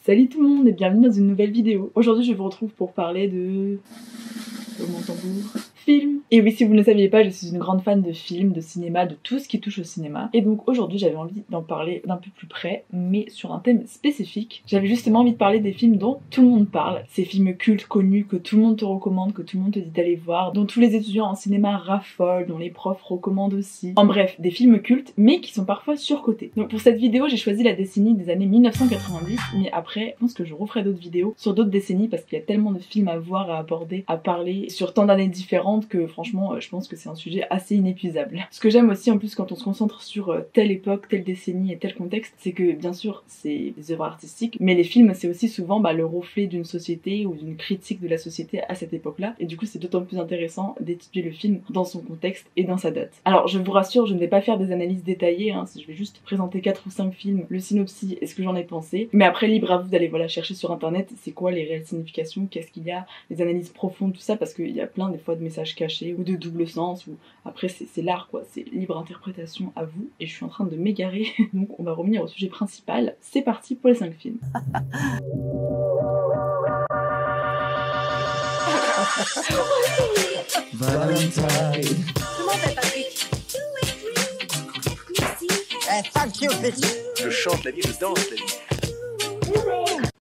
Salut tout le monde et bienvenue dans une nouvelle vidéo. Aujourd'hui je vous retrouve pour parler de... film. Et oui, si vous ne le saviez pas, je suis une grande fan de films, de cinéma, de tout ce qui touche au cinéma. Et donc aujourd'hui j'avais envie d'en parler d'un peu plus près, mais sur un thème spécifique. J'avais justement envie de parler des films dont tout le monde parle. Ces films cultes, connus, que tout le monde te recommande, que tout le monde te dit d'aller voir, dont tous les étudiants en cinéma raffolent, dont les profs recommandent aussi. En bref, des films cultes, mais qui sont parfois surcotés. Donc pour cette vidéo, j'ai choisi la décennie des années 1990, mais après, je pense que je referai d'autres vidéos sur d'autres décennies parce qu'il y a tellement de films à voir, à aborder, à parler sur tant d'années différentes que franchement je pense que c'est un sujet assez inépuisable. Ce que j'aime aussi en plus quand on se concentre sur telle époque, telle décennie et tel contexte, c'est que bien sûr c'est des œuvres artistiques, mais les films c'est aussi souvent le reflet d'une société ou d'une critique de la société à cette époque-là, et du coup c'est d'autant plus intéressant d'étudier le film dans son contexte et dans sa date. Alors je vous rassure, je ne vais pas faire des analyses détaillées, je vais juste présenter 4 ou 5 films, le synopsis et ce que j'en ai pensé, mais après libre à vous d'aller chercher sur internet c'est quoi les réelles significations, qu'est-ce qu'il y a, les analyses profondes, tout ça, parce qu'il y a plein des fois de messages cachés ou de double sens, ou après c'est l'art quoi, c'est libre interprétation à vous, et je suis en train de m'égarer donc on va revenir au sujet principal. C'est parti pour les 5 films. Valentine. Comment va Patrick? Thank you, bitch. Je chante la vie, je danse la vie.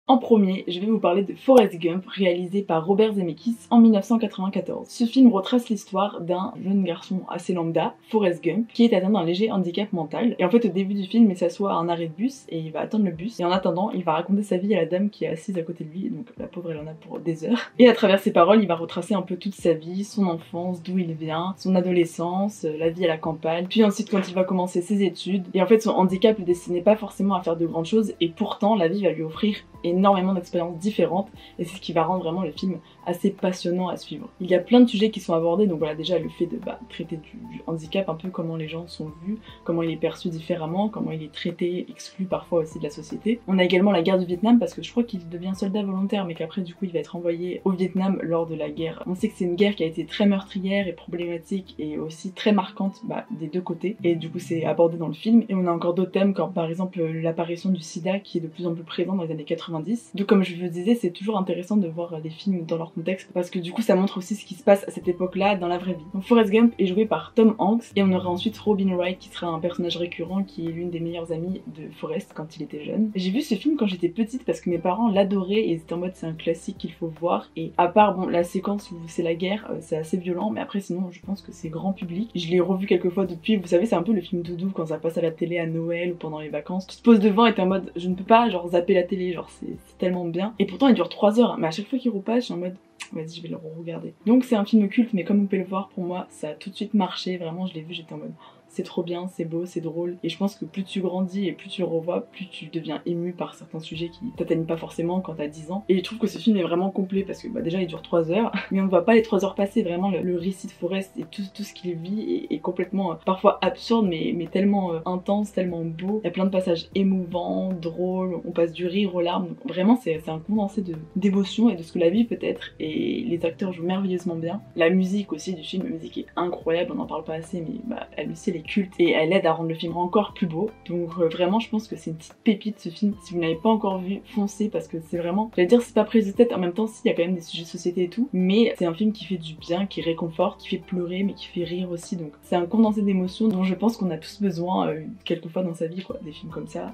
En premier, je vais vous parler de Forrest Gump, réalisé par Robert Zemeckis en 1994. Ce film retrace l'histoire d'un jeune garçon assez lambda, Forrest Gump, qui est atteint d'un léger handicap mental. Et en fait, au début du film, il s'assoit à un arrêt de bus et il va attendre le bus. Et en attendant, il va raconter sa vie à la dame qui est assise à côté de lui. Donc la pauvre, elle en a pour des heures. Et à travers ses paroles, il va retracer un peu toute sa vie, son enfance, d'où il vient, son adolescence, la vie à la campagne. Puis ensuite, quand il va commencer ses études. Et en fait, son handicap le destinait pas forcément à faire de grandes choses. Et pourtant, la vie va lui offrir énormément d'expériences différentes, et c'est ce qui va rendre vraiment le film assez passionnant à suivre. Il y a plein de sujets qui sont abordés, donc voilà, déjà le fait de traiter du handicap, un peu comment les gens sont vus, comment il est perçu différemment, comment il est traité, exclu parfois aussi de la société. On a également la guerre du Vietnam, parce que je crois qu'il devient soldat volontaire, mais qu'après du coup il va être envoyé au Vietnam lors de la guerre. On sait que c'est une guerre qui a été très meurtrière et problématique, et aussi très marquante des deux côtés, et du coup c'est abordé dans le film. Et on a encore d'autres thèmes, comme par exemple l'apparition du sida, qui est de plus en plus présent dans les années 90. Donc comme je vous disais, c'est toujours intéressant de voir des films dans leur contexte, parce que du coup ça montre aussi ce qui se passe à cette époque-là dans la vraie vie. Donc Forrest Gump est joué par Tom Hanks, et on aura ensuite Robin Wright qui sera un personnage récurrent, qui est l'une des meilleures amies de Forrest quand il était jeune. J'ai vu ce film quand j'étais petite parce que mes parents l'adoraient et c'était en mode c'est un classique qu'il faut voir, et à part la séquence où c'est la guerre, c'est assez violent, mais après sinon je pense que c'est grand public. Je l'ai revu quelques fois depuis, vous savez c'est un peu le film doudou quand ça passe à la télé à Noël ou pendant les vacances. Tu te poses devant et t'es en mode je ne peux pas zapper la télé, c'est tellement bien. Et pourtant il dure 3 heures, mais à chaque fois qu'il repasse je suis en mode vas-y je vais le regarder. Donc c'est un film culte, mais comme vous pouvez le voir, pour moi ça a tout de suite marché, vraiment je l'ai vu, j'étais en mode c'est trop bien, c'est beau, c'est drôle, et je pense que plus tu grandis et plus tu le revois, plus tu deviens ému par certains sujets qui t'atteignent pas forcément quand t'as 10 ans. Et je trouve que ce film est vraiment complet parce que déjà il dure 3 heures, mais on ne voit pas les 3 heures passer. Vraiment le récit de Forrest et tout ce qu'il vit est complètement parfois absurde, mais tellement intense, tellement beau. Il y a plein de passages émouvants, drôles, on passe du rire aux larmes. Donc vraiment c'est un condensé d'émotions et de ce que la vie peut être, et les acteurs jouent merveilleusement bien. La musique aussi du film, la musique est incroyable, on n'en parle pas assez, mais elle aussi elle est culte et elle aide à rendre le film encore plus beau. Donc vraiment je pense que c'est une petite pépite ce film. Si vous n'avez pas encore vu, foncez, parce que c'est vraiment, j'allais dire c'est pas prise de tête, en même temps si, il y a quand même des sujets de société et tout, mais c'est un film qui fait du bien, qui réconforte, qui fait pleurer mais qui fait rire aussi. Donc c'est un condensé d'émotions dont je pense qu'on a tous besoin quelquefois dans sa vie quoi, des films comme ça.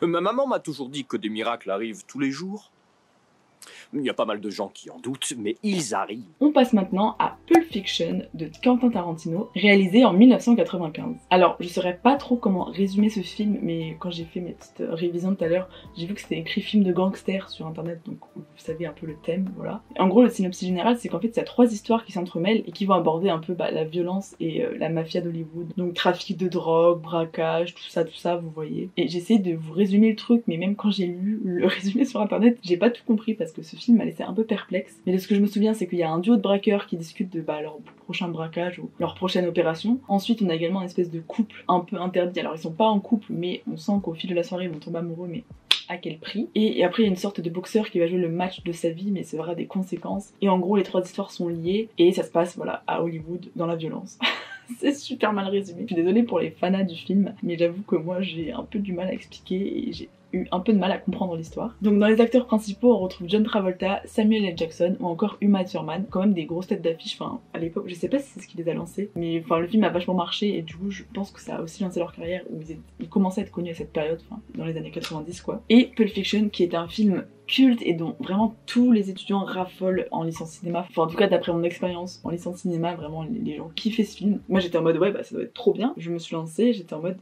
Ma maman m'a toujours dit que des miracles arrivent tous les jours. Il y a pas mal de gens qui en doutent, mais ils arrivent. On passe maintenant à Pulp Fiction de Quentin Tarantino, réalisé en 1995. Alors, je saurais pas trop comment résumer ce film, mais quand j'ai fait mes petites révisions tout à l'heure, j'ai vu que c'était écrit film de gangster sur internet, donc vous savez un peu le thème, voilà. En gros, le synopsis général, c'est qu'en fait, il y a 3 histoires qui s'entremêlent et qui vont aborder un peu la violence et la mafia d'Hollywood. Donc trafic de drogue, braquage, tout ça, vous voyez. Et j'essaie de vous résumer le truc, mais même quand j'ai lu le résumé sur internet, j'ai pas tout compris parce que ce film m'a laissé un peu perplexe. Mais de ce que je me souviens, c'est qu'il y a un duo de braqueurs qui discutent de leur prochain braquage ou leur prochaine opération. Ensuite, on a également une espèce de couple un peu interdit. Alors ils sont pas en couple, mais on sent qu'au fil de la soirée ils vont tomber amoureux, mais à quel prix. Et après il y a une sorte de boxeur qui va jouer le match de sa vie, mais ça aura des conséquences. Et en gros les 3 histoires sont liées et ça se passe à Hollywood dans la violence. C'est super mal résumé. Je suis désolée pour les fanas du film, mais j'avoue que moi j'ai un peu du mal à expliquer et j'ai eu un peu de mal à comprendre l'histoire. Donc dans les acteurs principaux, on retrouve John Travolta, Samuel L. Jackson ou encore Uma Thurman, quand même des grosses têtes d'affiche. Enfin, à l'époque, je sais pas si c'est ce qui les a lancés, mais enfin le film a vachement marché et du coup je pense que ça a aussi lancé leur carrière où ils commençaient à être connus à cette période, enfin dans les années 90 quoi. Et Pulp Fiction qui est un film culte et dont vraiment tous les étudiants raffolent en licence cinéma. Enfin en tout cas d'après mon expérience en licence cinéma, vraiment les gens kiffaient ce film. Moi j'étais en mode ouais bah ça doit être trop bien. Je me suis lancée, j'étais en mode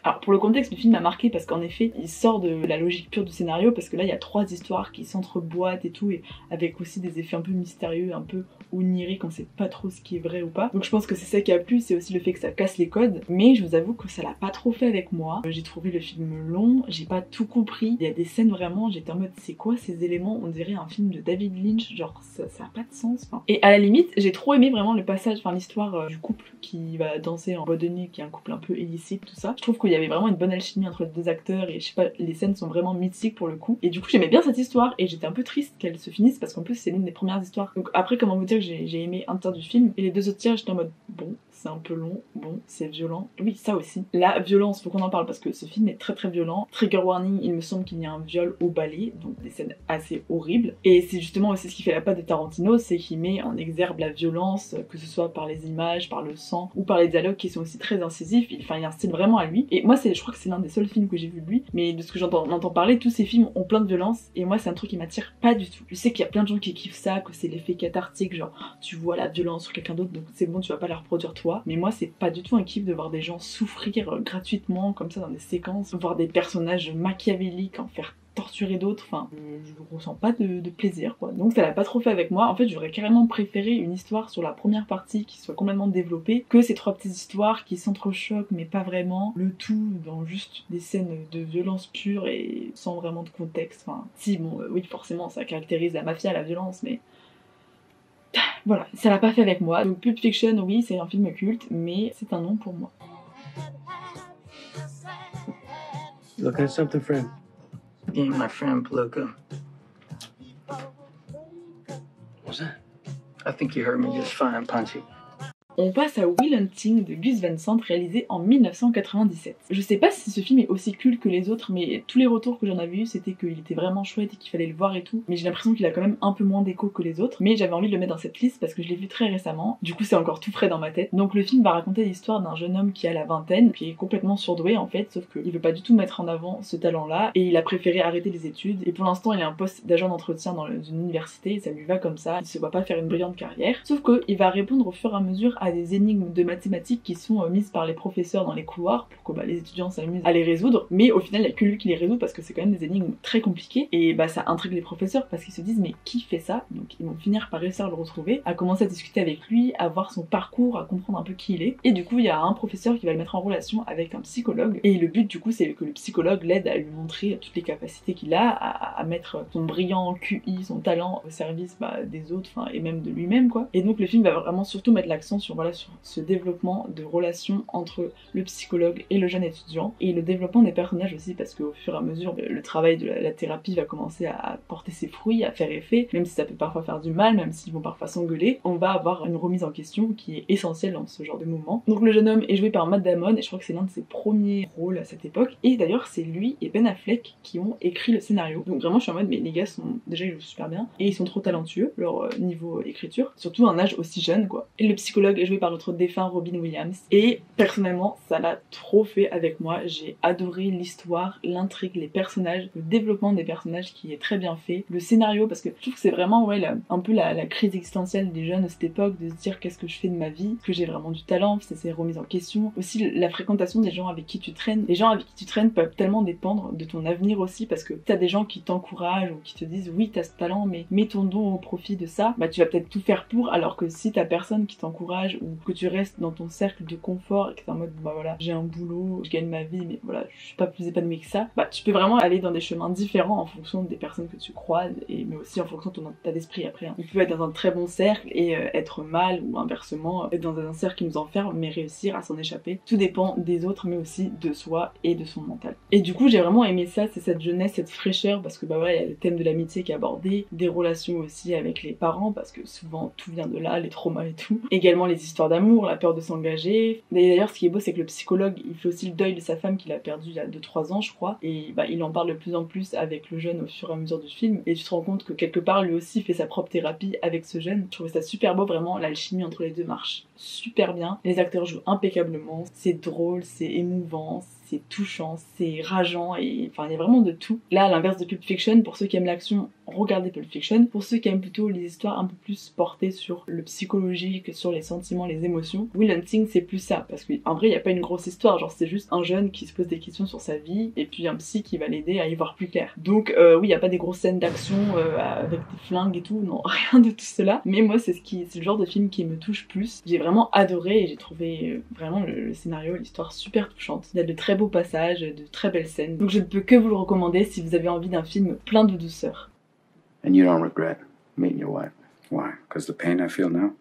alors pour le contexte, le film m'a marqué parce qu'en effet, il sort de la logique pure du scénario parce que là il y a 3 histoires qui s'entreboîtent et tout, et avec aussi des effets un peu mystérieux, un peu oniriques, on sait pas trop ce qui est vrai ou pas. Donc je pense que c'est ça qui a plu, c'est aussi le fait que ça casse les codes, mais je vous avoue que ça l'a pas trop fait avec moi. J'ai trouvé le film long, j'ai pas tout compris, il y a des scènes vraiment, j'étais en mode c'est quoi ces éléments, on dirait un film de David Lynch, genre ça a pas de sens. Enfin. Et à la limite, j'ai trop aimé vraiment le passage, enfin l'histoire du couple qui va danser en boîte de nuit, qui est un couple un peu illicite, tout ça. Je trouve qu'il y avait vraiment une bonne alchimie entre les 2 acteurs et je sais pas, les scènes sont vraiment mythiques pour le coup. Et du coup j'aimais bien cette histoire et j'étais un peu triste qu'elle se finisse parce qu'en plus c'est l'une des premières histoires. Donc après comment vous dire que j'ai aimé un tiers du film et les 2 autres tiers j'étais en mode bon c'est un peu long, bon c'est violent. Oui ça aussi. La violence, faut qu'on en parle parce que ce film est très très violent. Trigger warning, il me semble qu'il y a un viol au balai, donc des scènes assez horribles. Et c'est justement aussi ce qui fait la patte de Tarantino, c'est qu'il met en exergue la violence, que ce soit par les images, par le sang ou par les dialogues qui sont aussi très incisifs. Enfin il y a un style vraiment à lui. Et moi je crois que c'est l'un des seuls films que j'ai vu de lui, mais de ce que j'entends parler, tous ces films ont plein de violence et moi c'est un truc qui m'attire pas du tout. Je sais qu'il y a plein de gens qui kiffent ça, que c'est l'effet cathartique, genre tu vois la violence sur quelqu'un d'autre donc c'est bon tu vas pas la reproduire toi, mais moi c'est pas du tout un kiff de voir des gens souffrir gratuitement comme ça dans des séquences, voir des personnages machiavéliques en faire torturer d'autres, enfin je ressens pas de plaisir quoi. Donc ça l'a pas trop fait avec moi. En fait j'aurais carrément préféré une histoire sur la première partie qui soit complètement développée que ces 3 petites histoires qui s'entrechoquent mais pas vraiment, le tout dans juste des scènes de violence pure et sans vraiment de contexte. Enfin si bon oui forcément ça caractérise la mafia, la violence, mais voilà, ça l'a pas fait avec moi. Donc Pulp Fiction oui c'est un film culte mais c'est un non pour moi. Looking at something, friend? Being my friend, Palooka. What's that? I think you heard me just fine, Punchy. On passe à Will Hunting de Gus Van Sant réalisé en 1997. Je sais pas si ce film est aussi culte que les autres, mais tous les retours que j'en avais eu c'était qu'il était vraiment chouette et qu'il fallait le voir et tout, mais j'ai l'impression qu'il a quand même un peu moins d'écho que les autres, mais j'avais envie de le mettre dans cette liste parce que je l'ai vu très récemment, du coup c'est encore tout frais dans ma tête. Donc le film va raconter l'histoire d'un jeune homme qui a la vingtaine, qui est complètement surdoué en fait, sauf qu'il veut pas du tout mettre en avant ce talent là, et il a préféré arrêter les études, et pour l'instant il a un poste d'agent d'entretien dans une université, et ça lui va comme ça, il se voit pas faire une brillante carrière, sauf qu'il va répondre au fur et à mesure à des énigmes de mathématiques qui sont mises par les professeurs dans les couloirs pour que les étudiants s'amusent à les résoudre, mais au final il n'y a que lui qui les résout parce que c'est quand même des énigmes très compliquées et ça intrigue les professeurs parce qu'ils se disent mais qui fait ça, donc ils vont finir par réussir à le retrouver, à commencer à discuter avec lui, à voir son parcours, à comprendre un peu qui il est, et du coup il y a un professeur qui va le mettre en relation avec un psychologue et le but du coup c'est que le psychologue l'aide à lui montrer toutes les capacités qu'il a, à mettre son brillant QI, son talent au service des autres et même de lui-même quoi. Et donc le film va vraiment surtout mettre l'accent sur sur ce développement de relations entre le psychologue et le jeune étudiant et le développement des personnages aussi parce qu'au fur et à mesure le travail de la thérapie va commencer à porter ses fruits, à faire effet, même si ça peut parfois faire du mal, même s'ils vont parfois s'engueuler, on va avoir une remise en question qui est essentielle dans ce genre de moment. Donc le jeune homme est joué par Matt Damon et je crois que c'est l'un de ses premiers rôles à cette époque, et d'ailleurs c'est lui et Ben Affleck qui ont écrit le scénario. Donc vraiment je suis en mode mais les gars déjà ils jouent super bien et ils sont trop talentueux, leur niveau écriture, surtout à un âge aussi jeune quoi. Et le psychologue est joué par notre défunt Robin Williams et personnellement ça l'a trop fait avec moi, j'ai adoré l'histoire, l'intrigue, les personnages, le développement des personnages qui est très bien fait, le scénario parce que je trouve que c'est vraiment un peu la crise existentielle des jeunes de cette époque, de se dire qu'est-ce que je fais de ma vie, que j'ai vraiment du talent, c'est ces remises en question, aussi la fréquentation des gens avec qui tu traînes. Les gens avec qui tu traînes peuvent tellement dépendre de ton avenir aussi parce que t'as des gens qui t'encouragent ou qui te disent oui t'as ce talent mais mets ton don au profit de ça, tu vas peut-être tout faire pour, alors que si t'as personne qui t'encourage ou que tu restes dans ton cercle de confort et que t'es en mode voilà j'ai un boulot, je gagne ma vie mais voilà je suis pas plus épanouie que ça, tu peux vraiment aller dans des chemins différents en fonction des personnes que tu croises mais aussi en fonction de ton état d'esprit après. Il peut être dans un très bon cercle et être mal ou inversement être dans un cercle qui nous enferme mais réussir à s'en échapper. Tout dépend des autres mais aussi de soi et de son mental. Et du coup j'ai vraiment aimé ça, c'est cette jeunesse, cette fraîcheur parce que il y a le thème de l'amitié qui est abordé, des relations aussi avec les parents parce que souvent tout vient de là, les traumas et tout. Également les les histoires d'amour, la peur de s'engager. D'ailleurs, ce qui est beau, c'est que le psychologue, il fait aussi le deuil de sa femme qu'il a perdue il y a 2-3 ans, je crois, et il en parle de plus en plus avec le jeune au fur et à mesure du film, et tu te rends compte que quelque part, lui aussi fait sa propre thérapie avec ce jeune. Je trouvais ça super beau, vraiment, l'alchimie entre les deux marche super bien. Les acteurs jouent impeccablement, c'est drôle, c'est émouvant, c'est touchant, c'est rageant, et enfin il y a vraiment de tout. Là, à l'inverse de Pulp Fiction, pour ceux qui aiment l'action, regardez Pulp Fiction. Pour ceux qui aiment plutôt les histoires un peu plus portées sur le psychologique, sur les sentiments, les émotions, Will Hunting c'est plus ça, parce qu'en vrai il n'y a pas une grosse histoire, genre c'est juste un jeune qui se pose des questions sur sa vie, et puis un psy qui va l'aider à y voir plus clair. Donc oui, il n'y a pas des grosses scènes d'action avec des flingues et tout, non, rien de tout cela, mais moi c'est le genre de film qui me touche plus. J'ai vraiment adoré, et j'ai trouvé vraiment le scénario, l'histoire super touchante. Il y a de très beaux passages, de très belles scènes, donc je ne peux que vous le recommander si vous avez envie d'un film plein de douceur. And you don't regret meeting your wife? Why? Because the pain I feel now?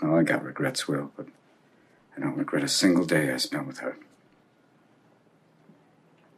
Oh, I got regrets, Will, but I don't regret a single day I spent with her.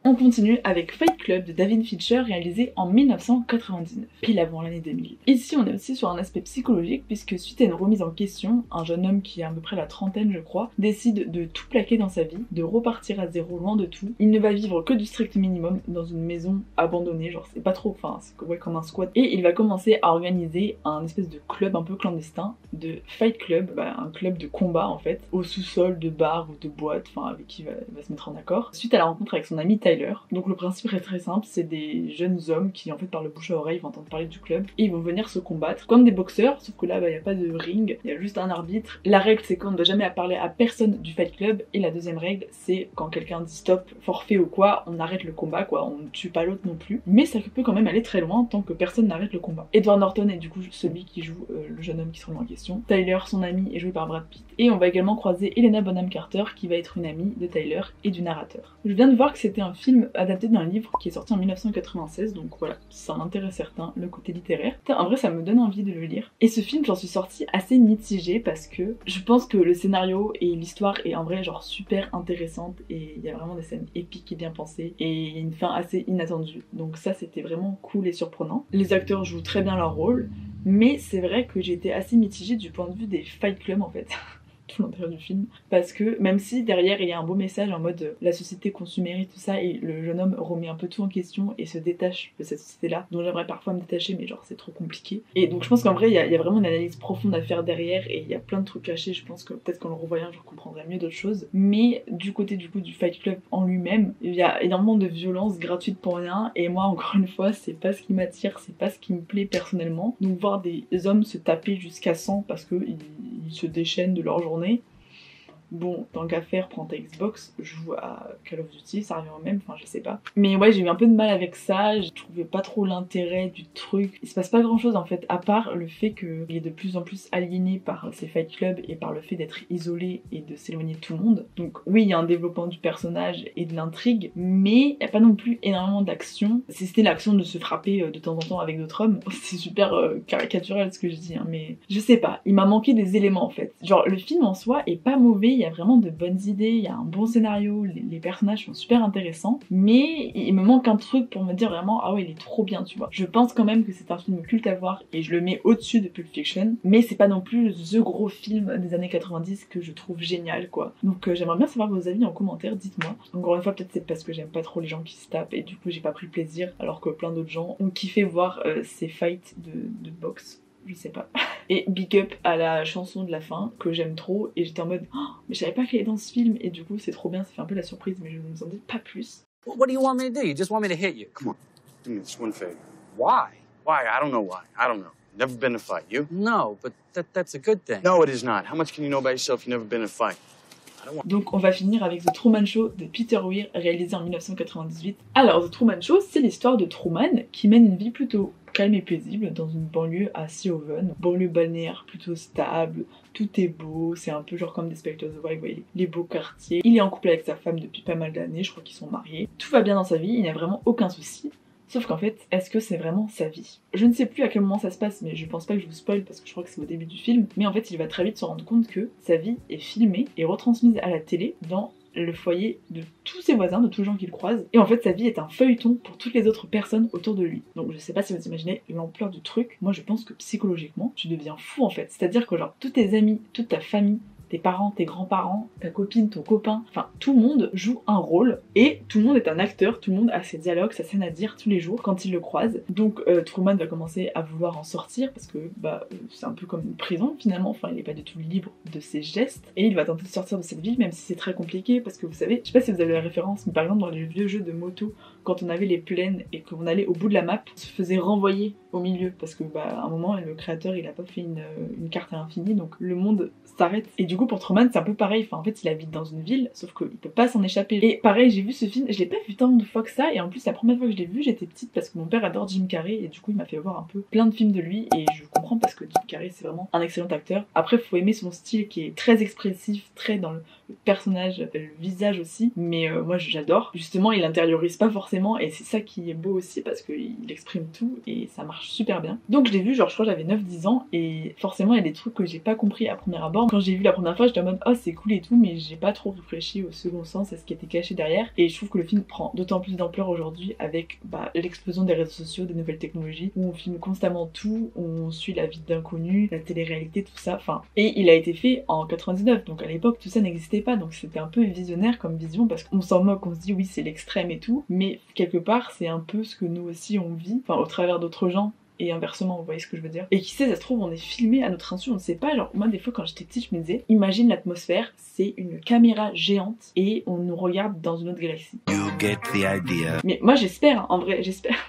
On continue avec Fight Club de David Fincher, réalisé en 1999, pile avant l'année 2000. Ici, on est aussi sur un aspect psychologique, puisque suite à une remise en question, un jeune homme qui a à peu près la trentaine, je crois, décide de tout plaquer dans sa vie, de repartir à zéro, loin de tout. Il ne va vivre que du strict minimum dans une maison abandonnée, genre c'est pas trop, enfin c'est comme un squat, et il va commencer à organiser un espèce de club un peu clandestin, de Fight Club, un club de combat en fait, au sous-sol de bar ou de boîte, enfin avec qui il va se mettre en accord, suite à la rencontre avec son ami Tyler. Donc le principe est très simple, c'est des jeunes hommes qui en fait par le bouche à oreille vont entendre parler du club et ils vont venir se combattre comme des boxeurs, sauf que là il n'y a pas de ring, il y a juste un arbitre. La règle c'est qu'on ne doit jamais parler à personne du Fight Club, et la deuxième règle c'est quand quelqu'un dit stop, forfait ou quoi, on arrête le combat quoi, on ne tue pas l'autre non plus, mais ça peut quand même aller très loin tant que personne n'arrête le combat. Edward Norton est du coup celui qui joue le jeune homme qui se remet en question. Tyler, son ami, est joué par Brad Pitt, et on va également croiser Helena Bonham Carter qui va être une amie de Tyler et du narrateur. Je viens de voir que c'était un film adapté d'un livre qui est sorti en 1996, donc voilà, ça m'intéresse certain, le côté littéraire. En vrai ça me donne envie de le lire. Et ce film, j'en suis sortie assez mitigée parce que je pense que le scénario et l'histoire est en vrai genre super intéressante, et il y a vraiment des scènes épiques et bien pensées, et il y a une fin assez inattendue, donc ça c'était vraiment cool et surprenant. Les acteurs jouent très bien leur rôle, mais c'est vrai que j'ai été assez mitigée du point de vue des Fight Club en fait. Tout l'intérieur du film, parce que même si derrière il y a un beau message en mode la société consumériste tout ça, et le jeune homme remet un peu tout en question et se détache de cette société là dont j'aimerais parfois me détacher, mais genre c'est trop compliqué, et donc je pense qu'en vrai il y a vraiment une analyse profonde à faire derrière, et il y a plein de trucs cachés. Je pense que peut-être qu'en le revoyant je comprendrais mieux d'autres choses, mais du côté du coup du Fight Club en lui-même, il y a énormément de violence gratuite pour rien, et moi encore une fois c'est pas ce qui m'attire, c'est pas ce qui me plaît personnellement. Donc voir des hommes se taper jusqu'à 100 parce que ils se déchaînent de leur journée, bon, tant qu'à faire, prends ta Xbox, joue à Call of Duty, ça revient au même, enfin je sais pas. Mais ouais, j'ai eu un peu de mal avec ça, je trouvais pas trop l'intérêt du truc. Il se passe pas grand chose en fait, à part le fait qu'il est de plus en plus aliéné par ces Fight Club et par le fait d'être isolé et de s'éloigner de tout le monde. Donc oui, il y a un développement du personnage et de l'intrigue, mais il y a pas non plus énormément d'action. Si c'était l'action de se frapper de temps en temps avec d'autres hommes, c'est super caricatural ce que je dis, hein, mais je sais pas, il m'a manqué des éléments en fait. Genre le film en soi est pas mauvais, il y a vraiment de bonnes idées, il y a un bon scénario, les personnages sont super intéressants, mais il me manque un truc pour me dire vraiment ah ouais il est trop bien, tu vois. Je pense quand même que c'est un film culte à voir et je le mets au-dessus de Pulp Fiction, mais c'est pas non plus the gros film des années 90 que je trouve génial quoi. Donc j'aimerais bien savoir vos avis en commentaire, dites-moi. Encore une fois peut-être c'est parce que j'aime pas trop les gens qui se tapent et du coup j'ai pas pris plaisir, alors que plein d'autres gens ont kiffé voir ces fights de boxe. Je sais pas. Et big up à la chanson de la fin que j'aime trop, et j'étais en mode oh, mais je savais pas qu'elle est dans ce film, et du coup c'est trop bien, ça fait un peu la surprise, mais je ne vous en dis pas plus. What do you want me to do? You just want me to hit you? Come on, do me this one favor. Why? Why? I don't know why. I don't know. Never been in a fight. You? No, but that's a good thing. No, it is not. How much can you know about yourself? You've never been in a fight. Donc on va finir avec The Truman Show de Peter Weir, réalisé en 1998. Alors The Truman Show, c'est l'histoire de Truman qui mène une vie plutôt calme et paisible dans une banlieue à Seahaven, banlieue balnéaire plutôt stable, tout est beau, c'est un peu genre comme Desperate Housewives, vous voyez, les beaux quartiers. Il est en couple avec sa femme depuis pas mal d'années, je crois qu'ils sont mariés. Tout va bien dans sa vie, il n'y a vraiment aucun souci. Sauf qu'en fait, est-ce que c'est vraiment sa vie? Je ne sais plus à quel moment ça se passe, mais je pense pas que je vous spoil parce que je crois que c'est au début du film. Mais en fait, il va très vite se rendre compte que sa vie est filmée et retransmise à la télé dans le foyer de tous ses voisins, de tous les gens qu'il croise. Et en fait, sa vie est un feuilleton pour toutes les autres personnes autour de lui. Donc je sais pas si vous imaginez l'ampleur du truc. Moi, je pense que psychologiquement, tu deviens fou en fait. C'est-à-dire que genre, tous tes amis, toute ta famille, tes parents, tes grands-parents, ta copine, ton copain, enfin tout le monde joue un rôle et tout le monde est un acteur, tout le monde a ses dialogues, sa scène à dire tous les jours quand il le croise. Donc Truman va commencer à vouloir en sortir parce que c'est un peu comme une prison finalement, enfin il est pas du tout libre de ses gestes et il va tenter de sortir de cette ville même si c'est très compliqué parce que vous savez, je sais pas si vous avez la référence, mais par exemple dans les vieux jeux de moto, quand on avait les plaines et qu'on allait au bout de la map, on se faisait renvoyer au milieu parce que à un moment le créateur il a pas fait une carte à l'infini donc le monde s'arrête. Et du coup pour Truman c'est un peu pareil, enfin en fait il habite dans une ville sauf qu'il peut pas s'en échapper. Et pareil j'ai vu ce film, je l'ai pas vu tant de fois que ça et en plus la première fois que je l'ai vu j'étais petite parce que mon père adore Jim Carrey et du coup il m'a fait voir un peu plein de films de lui et je comprends parce que Jim Carrey c'est vraiment un excellent acteur. Après faut aimer son style qui est très expressif, très dans le personnage, le visage aussi, mais moi j'adore. Justement il intériorise pas forcément et c'est ça qui est beau aussi parce qu'il exprime tout et ça marche super bien. Donc je l'ai vu genre je crois que j'avais 9-10 ans et forcément il y a des trucs que j'ai pas compris à premier abord. Quand j'ai vu la première fois j'étais en mode oh c'est cool et tout mais j'ai pas trop réfléchi au second sens, à ce qui était caché derrière et je trouve que le film prend d'autant plus d'ampleur aujourd'hui avec l'explosion des réseaux sociaux, des nouvelles technologies où on filme constamment tout, où on suit la vie d'inconnus, la télé-réalité, tout ça, enfin et il a été fait en 99 donc à l'époque tout ça n'existait pas donc c'était un peu visionnaire comme vision parce qu'on s'en moque, on se dit oui c'est l'extrême et tout mais quelque part c'est un peu ce que nous aussi on vit, enfin au travers d'autres gens et inversement, vous voyez ce que je veux dire. Et qui sait, ça se trouve on est filmé à notre insu, on ne sait pas, genre moi des fois quand j'étais petite je me disais imagine l'atmosphère, c'est une caméra géante et on nous regarde dans une autre galaxie. You get the idea. Mais moi j'espère, en vrai, j'espère,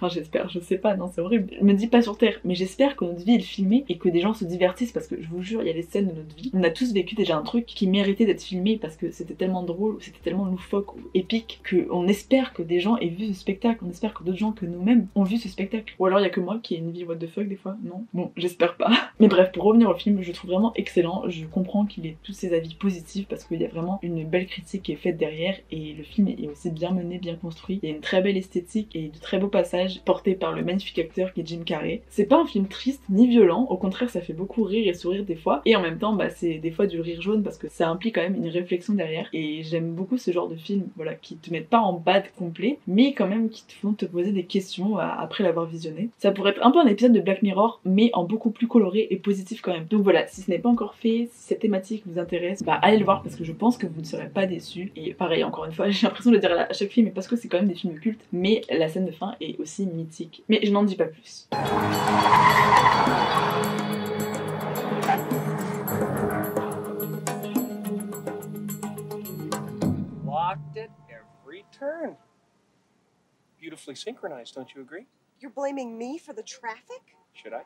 je sais pas, non c'est horrible, je me dis pas sur Terre, mais j'espère que notre vie est filmée et que des gens se divertissent parce que je vous jure, il y a des scènes de notre vie, on a tous vécu déjà un truc qui méritait d'être filmé parce que c'était tellement drôle, c'était tellement loufoque ou épique qu'on espère que des gens aient vu ce spectacle, on espère que d'autres gens que nous-mêmes ont vu ce spectacle. Ou alors il y a que moi qui ai une vie what the fuck des fois, non? Bon, j'espère pas. Mais bref, pour revenir au film, je le trouve vraiment excellent, je comprends qu'il ait tous ses avis positifs parce qu'il y a vraiment une belle critique qui est faite derrière et le film est aussi bien mené, bien construit. Il y a une très belle esthétique et de très beaux passages portés par le magnifique acteur qui est Jim Carrey. C'est pas un film triste ni violent, au contraire ça fait beaucoup rire et sourire des fois et en même temps c'est des fois du rire jaune parce que ça implique quand même une réflexion derrière et j'aime beaucoup ce genre de film voilà, qui te mettent pas en bad complet mais quand même qui te font te poser des questions après l'avoir visionné. Ça pourrait être un peu un épisode de Black Mirror mais en beaucoup plus coloré et positif quand même. Donc voilà, si ce n'est pas encore fait, si cette thématique vous intéresse, allez le voir parce que je pense que vous ne serez pas déçus. Et pareil, encore une fois, j'ai l'impression de le dire à chaque film mais parce que c'est quand même des films cultes, mais la scène de fin est aussi mythique. Mais je n'en dis pas plus. Locked at every turn. Beautifully synchronized, don't you agree? You're blaming me for the traffic? Should I?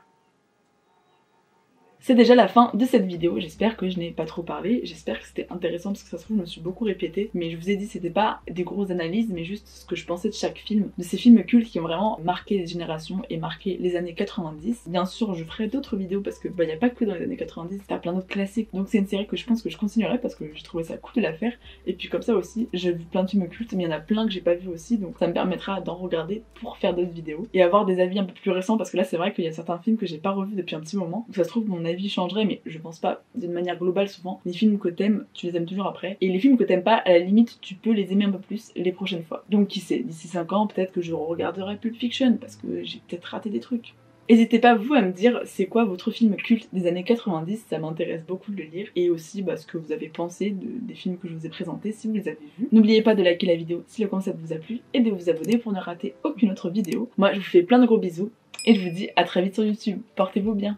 C'est déjà la fin de cette vidéo, j'espère que je n'ai pas trop parlé, j'espère que c'était intéressant parce que ça se trouve je me suis beaucoup répétée, mais je vous ai dit c'était pas des grosses analyses mais juste ce que je pensais de chaque film, de ces films cultes qui ont vraiment marqué les générations et marqué les années 90. Bien sûr je ferai d'autres vidéos parce que y a pas que dans les années 90, t'as plein d'autres classiques, donc c'est une série que je pense que je continuerai parce que j'ai trouvé ça cool de la faire et puis comme ça aussi j'ai vu plein de films cultes mais il y en a plein que j'ai pas vu aussi donc ça me permettra d'en regarder pour faire d'autres vidéos et avoir des avis un peu plus récents parce que là c'est vrai qu'il y a certains films que j'ai pas revus depuis un petit moment, donc ça se trouve mon avis changerait mais je pense pas d'une manière globale. Souvent les films que t'aimes tu les aimes toujours après et les films que t'aimes pas à la limite tu peux les aimer un peu plus les prochaines fois, donc qui sait, d'ici 5 ans peut-être que je regarderai Pulp Fiction parce que j'ai peut-être raté des trucs. N'hésitez pas vous à me dire c'est quoi votre film culte des années 90, ça m'intéresse beaucoup de le lire et aussi ce que vous avez pensé des films que je vous ai présentés si vous les avez vus. N'oubliez pas de liker la vidéo si le concept vous a plu et de vous abonner pour ne rater aucune autre vidéo. Moi je vous fais plein de gros bisous et je vous dis à très vite sur YouTube, portez-vous bien.